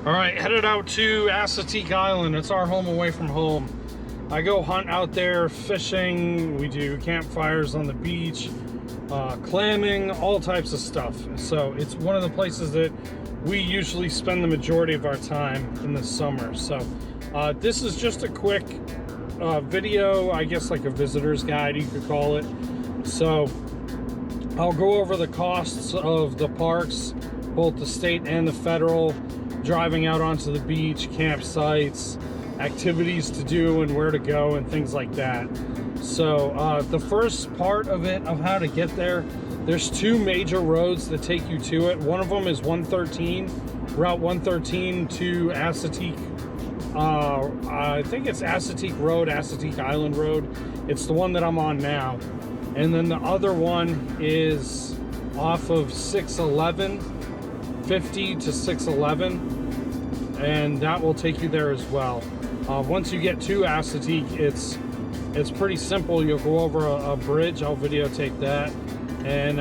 All right, headed out to Assateague Island. It's our home away from home. I go hunt out there, fishing. We do campfires on the beach, clamming, all types of stuff. So it's one of the places that we usually spend the majority of our time in the summer. So this is just a quick video, I guess like a visitor's guide, you could call it. So I'll go over the costs of the parks, both the state and the federal, driving out onto the beach, campsites, activities to do and where to go and things like that. So the first part of it, of how to get there, there's two major roads that take you to it. One of them is 113, Route 113 to Assateague. I think it's Assateague Road, Assateague Island Road. It's the one that I'm on now. And then the other one is off of 611, 50 to 611, and that will take you there as well. Once you get to Assateague, it's pretty simple. You'll go over a bridge. I'll videotape that, and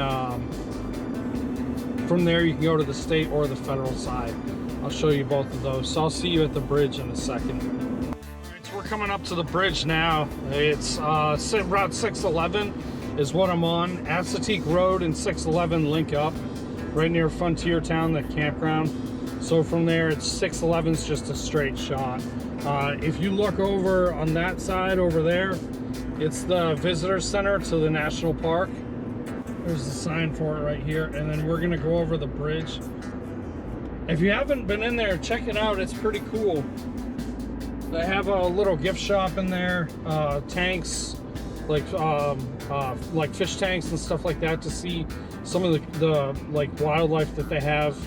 from there you can go to the state or the federal side. I'll show you both of those. So I'll see you at the bridge in a second. All right, so we're coming up to the bridge now. It's Route 611 is what I'm on. Assateague Road and 611 link up right near Frontier Town, the campground. So from there, it's 611 is just a straight shot. If you look over on that side over there, it's the visitor center to the national park. There's the sign for it right here. And then we're gonna go over the bridge. If you haven't been in there, check it out. It's pretty cool. They have a little gift shop in there, tanks, like fish tanks and stuff like that, to see some of the like wildlife that they have,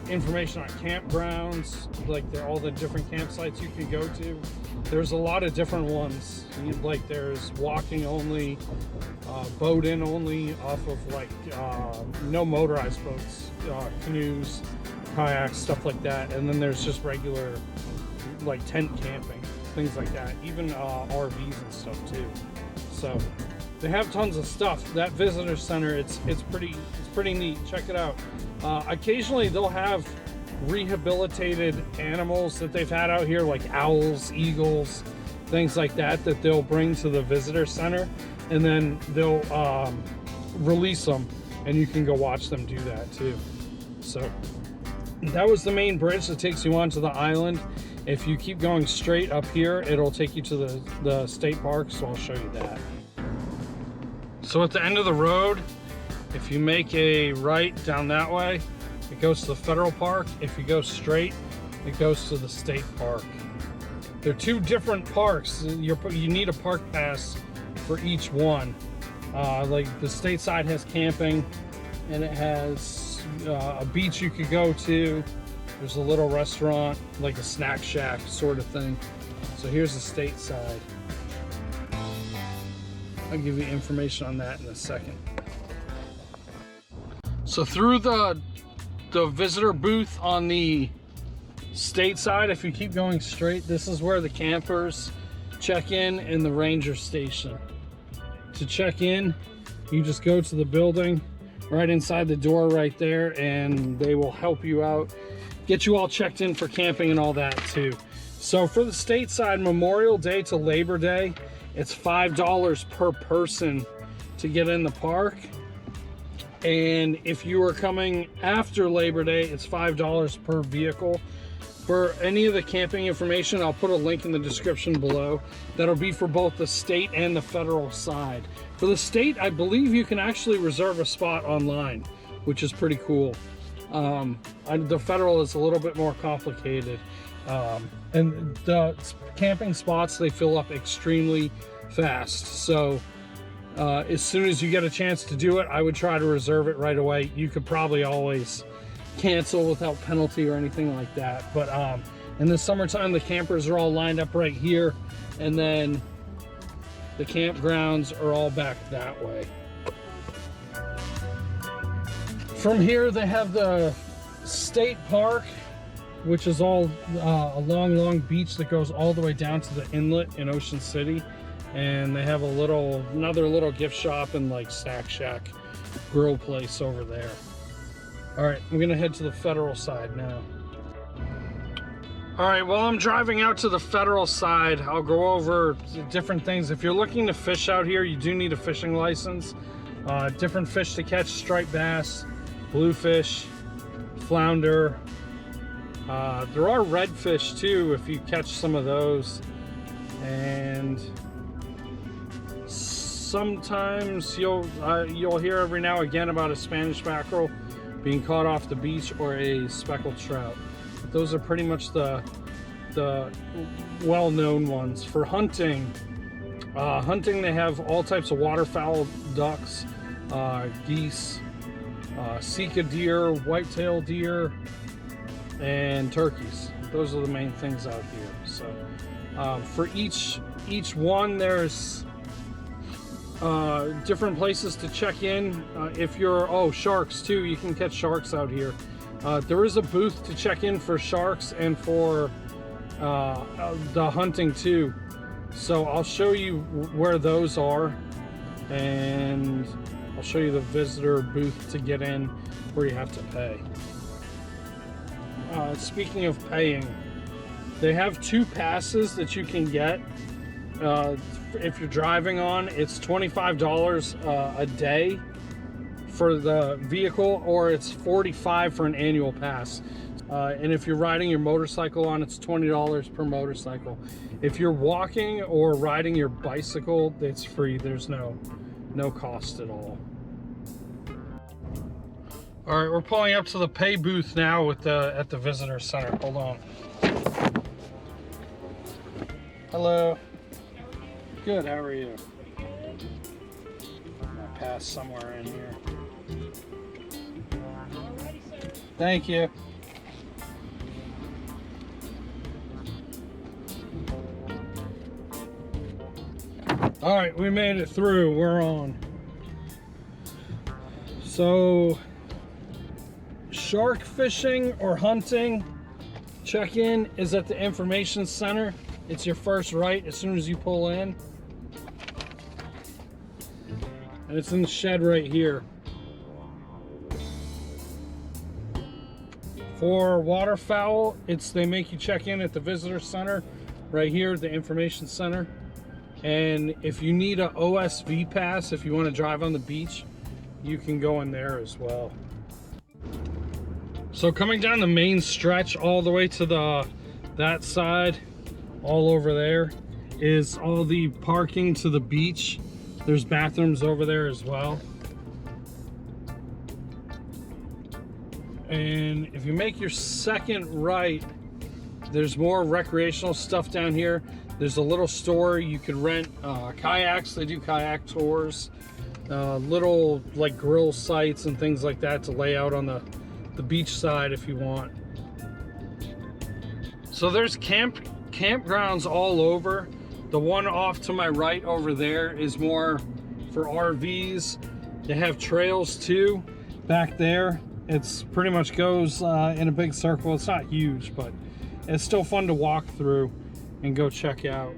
information on campgrounds, like all the different campsites you can go to. There's a lot of different ones. Like there's walking only, boating only, off of like no motorized boats, canoes, kayaks, stuff like that. And then there's just regular like tent camping, things like that, even RVs and stuff too. So they have tons of stuff. That visitor center, it's pretty neat. Check it out. Occasionally they'll have rehabilitated animals that they've had out here, like owls, eagles, things like that, that they'll bring to the visitor center, and then they'll release them, and you can go watch them do that too. So that was the main bridge that takes you onto the island. If you keep going straight up here, it'll take you to the state park, so I'll show you that. So at the end of the road, if you make a right down that way, it goes to the federal park. If you go straight, it goes to the state park. They're two different parks. You need a park pass for each one. Like the state side has camping, and it has a beach you could go to. There's a little restaurant, like a snack shack sort of thing. So here's the state side. I'll give you information on that in a second. So through the visitor booth on the state side, if you keep going straight, this is where the campers check in the ranger station. To check in, you just go to the building right inside the door right there, and they will help you out, get you all checked in for camping and all that too. So for the state side, Memorial Day to Labor Day, it's $5 per person to get in the park. And if you are coming after Labor Day, it's $5 per vehicle. For any of the camping information, I'll put a link in the description below. That'll be for both the state and the federal side. For the state, I believe you can actually reserve a spot online, which is pretty cool. The federal is a little bit more complicated. And the camping spots, they fill up extremely fast. So as soon as you get a chance to do it, I would try to reserve it right away. You could probably always cancel without penalty or anything like that. But in the summertime, the campers are all lined up right here, and then the campgrounds are all back that way. From here, they have the state park, which is all a long beach that goes all the way down to the inlet in Ocean City. And they have another little gift shop and like snack shack grill place over there. All right, I'm gonna head to the federal side now. All right, well, I'm driving out to the federal side. I'll go over different things. If you're looking to fish out here, you do need a fishing license. Different fish to catch: striped bass, bluefish, flounder. There are redfish too if you catch some of those. And sometimes you'll hear every now and again about a Spanish mackerel being caught off the beach, or a speckled trout. Those are pretty much the well-known ones. For hunting, they have all types of waterfowl, ducks, geese, sika deer, whitetail deer, and turkeys. Those are the main things out here. So for each one, there's different places to check in. If you're sharks too, you can catch sharks out here. There is a booth to check in for sharks and for the hunting too. So I'll show you where those are, and I'll show you the visitor booth to get in, where you have to pay. Speaking of paying, they have 2 passes that you can get. If you're driving on, it's $25 a day for the vehicle, or it's $45 for an annual pass. And if you're riding your motorcycle on, it's $20 per motorcycle. If you're walking or riding your bicycle, it's free. There's no cost at all. All right, we're pulling up to the pay booth now at the visitor center. Hold on. Hello. Good, how are you? I'm gonna pass somewhere in here. Thank you. All right, we made it through. We're on. So, shark fishing or hunting check-in is at the information center. It's your first right as soon as you pull in. And it's in the shed right here. For waterfowl, they make you check in at the visitor center right here, the information center. And if you need a OSV pass, if you want to drive on the beach, you can go in there as well. So coming down the main stretch all the way to that side, all over there, is all the parking to the beach. There's bathrooms over there as well. And if you make your second right, there's more recreational stuff down here. There's a little store. You can rent kayaks. They do kayak tours. Little like grill sites and things like that to lay out on the beach side if you want. So there's campgrounds all over. The one off to my right over there is more for RVs. They have trails too back there. It's pretty much goes in a big circle. It's not huge, but it's still fun to walk through and go check out.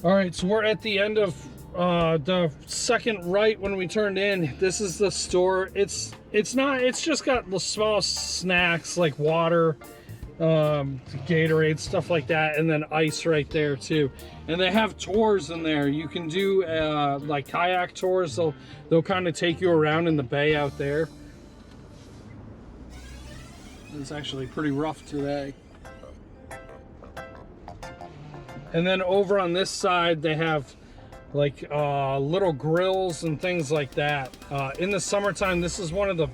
All right, so we're at the end of the second right when we turned in. This is the store. It's just got the small snacks like water, Gatorade, stuff like that, and then ice right there too. And they have tours in there. You can do like kayak tours. They'll kind of take you around in the bay out there. It's actually pretty rough today. And then over on this side, they have like little grills and things like that. In the summertime, this is one of the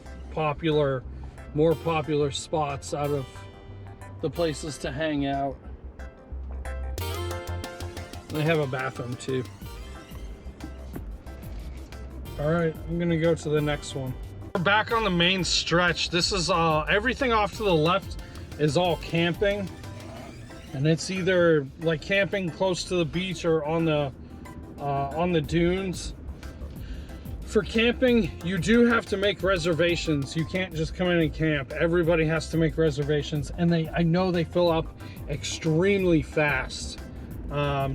more popular spots out of the places to hang out. They have a bathroom too. All right, I'm gonna go to the next one. We're back on the main stretch. This is everything off to the left is all camping. And it's either like camping close to the beach or on the dunes. For camping, you do have to make reservations. You can't just come in and camp. Everybody has to make reservations, and I know they fill up extremely fast.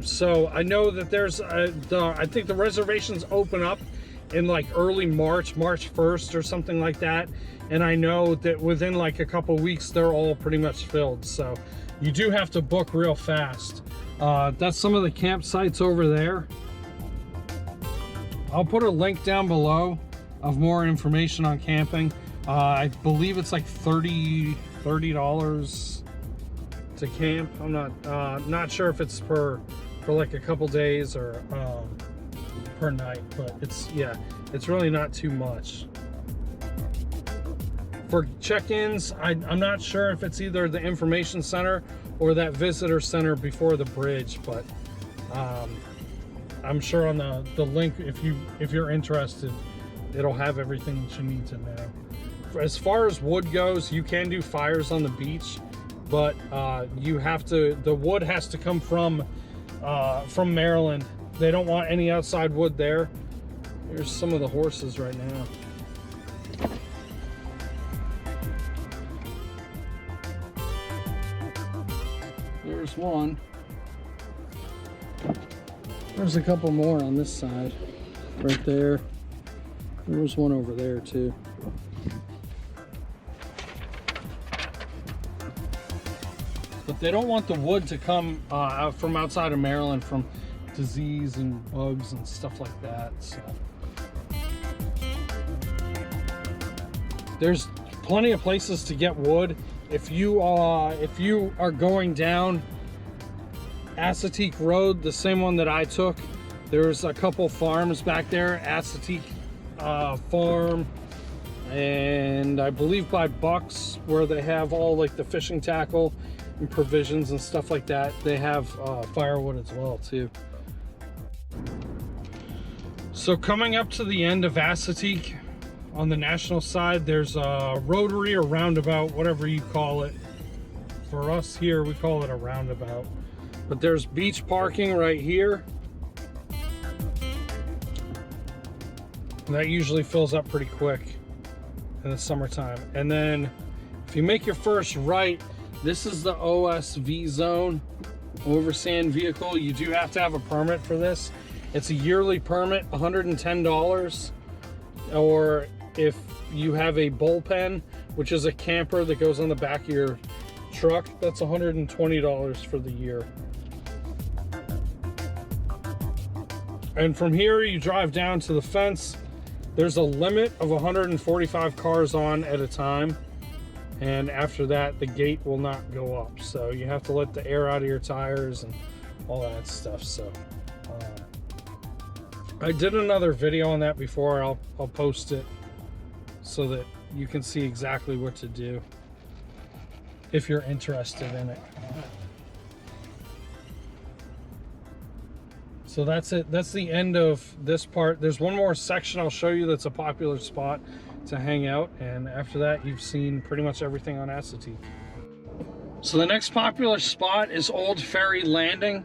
So I know that there's I think the reservations open up in like early March 1st or something like that. And I know that within like a couple weeks, they're all pretty much filled. So you do have to book real fast. That's some of the campsites over there. I'll put a link down below of more information on camping. I believe it's like $30 to camp. I'm not sure if it's for like a couple days or per night, but it's really not too much. For check-ins, I'm not sure if it's either the information center or that visitor center before the bridge, but I'm sure on the link, if you're interested, it'll have everything that you need to know. As far as wood goes, you can do fires on the beach, but the wood has to come from Maryland. They don't want any outside wood there. Here's some of the horses right now. There's one. There's a couple more on this side, right there. There's one over there too. But they don't want the wood to come out from outside of Maryland from disease and bugs and stuff like that. So there's plenty of places to get wood. If you are going down Assateague Road, the same one that I took, there's a couple farms back there, Assateague Farm, and I believe by Bucks, where they have all like the fishing tackle and provisions and stuff like that. They have firewood as well too. So coming up to the end of Assateague, on the national side, there's a rotary or roundabout, whatever you call it. For us here, we call it a roundabout. But there's beach parking right here. That usually fills up pretty quick in the summertime. And then if you make your first right, this is the OSV zone, over sand vehicle. You do have to have a permit for this. It's a yearly permit, $110. Or if you have a bullpen, which is a camper that goes on the back of your truck, that's $120 for the year. And from here, you drive down to the fence. There's a limit of 145 cars on at a time. And after that, the gate will not go up. So you have to let the air out of your tires and all that stuff. So I did another video on that before. I'll post it so that you can see exactly what to do if you're interested in it. So that's it. That's the end of this part. There's one more section I'll show you that's a popular spot to hang out, and after that you've seen pretty much everything on Assateague. So the next popular spot is Old Ferry Landing.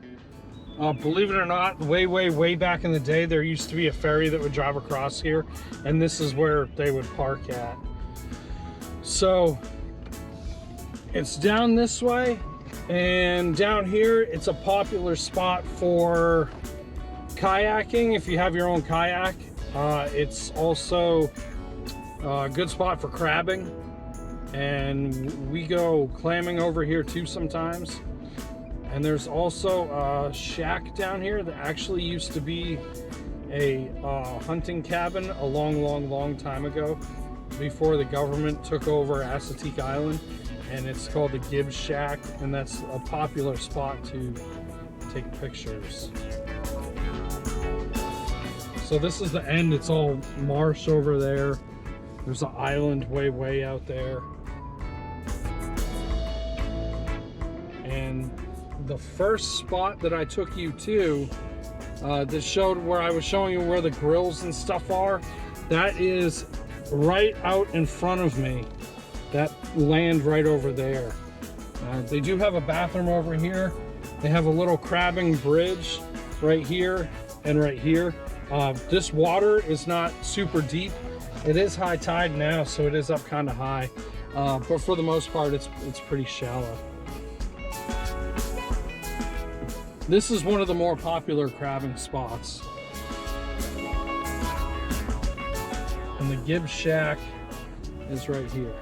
Believe it or not, way back in the day, there used to be a ferry that would drive across here, and this is where they would park at. So it's down this way, and down here it's a popular spot for kayaking if you have your own kayak. It's also a good spot for crabbing, and we go clamming over here too sometimes. And there's also a shack down here that actually used to be a hunting cabin a long time ago, before the government took over Assateague Island, and it's called the Gibbs Shack, and that's a popular spot to take pictures. So this is the end. It's all marsh over there. There's an island way out there. And the first spot that I took you to, that showed where I was showing you where the grills and stuff are, that is right out in front of me. That land right over there. They do have a bathroom over here. They have a little crabbing bridge right here and right here. This water is not super deep. It is high tide now, so it is up kind of high. But for the most part, it's pretty shallow. This is one of the more popular crabbing spots. And the Gibbs shack is right here.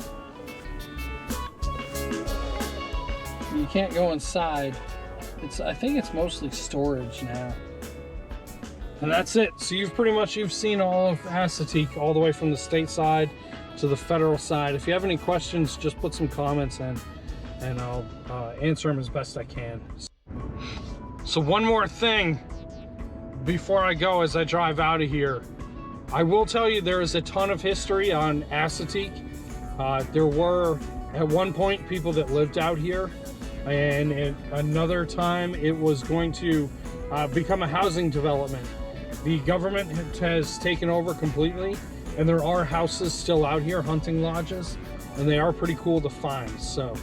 You can't go inside. I think it's mostly storage now. And that's it. So you've seen all of Assateague, all the way from the state side to the federal side. If you have any questions, just put some comments in and I'll answer them as best I can. So one more thing before I go as I drive out of here. I will tell you there is a ton of history on Assateague. There were at one point people that lived out here, and at another time it was going to become a housing development. The government has taken over completely, and there are houses still out here, hunting lodges, and they are pretty cool to find. So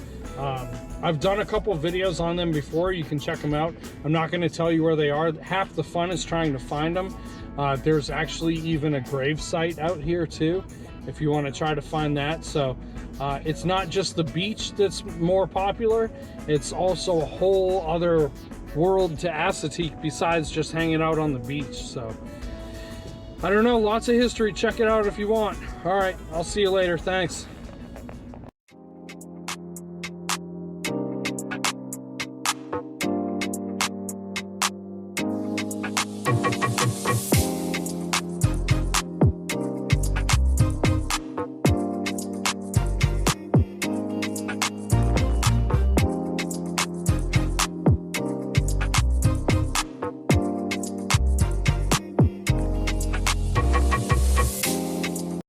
I've done a couple of videos on them before. You can check them out. I'm not going to tell you where they are. Half the fun is trying to find them. There's actually even a grave site out here too, if you want to try to find that. So it's not just the beach that's more popular, it's also a whole other world to Assateague besides just hanging out on the beach. So I don't know, lots of history. Check it out if you want. All right, I'll see you later. Thanks.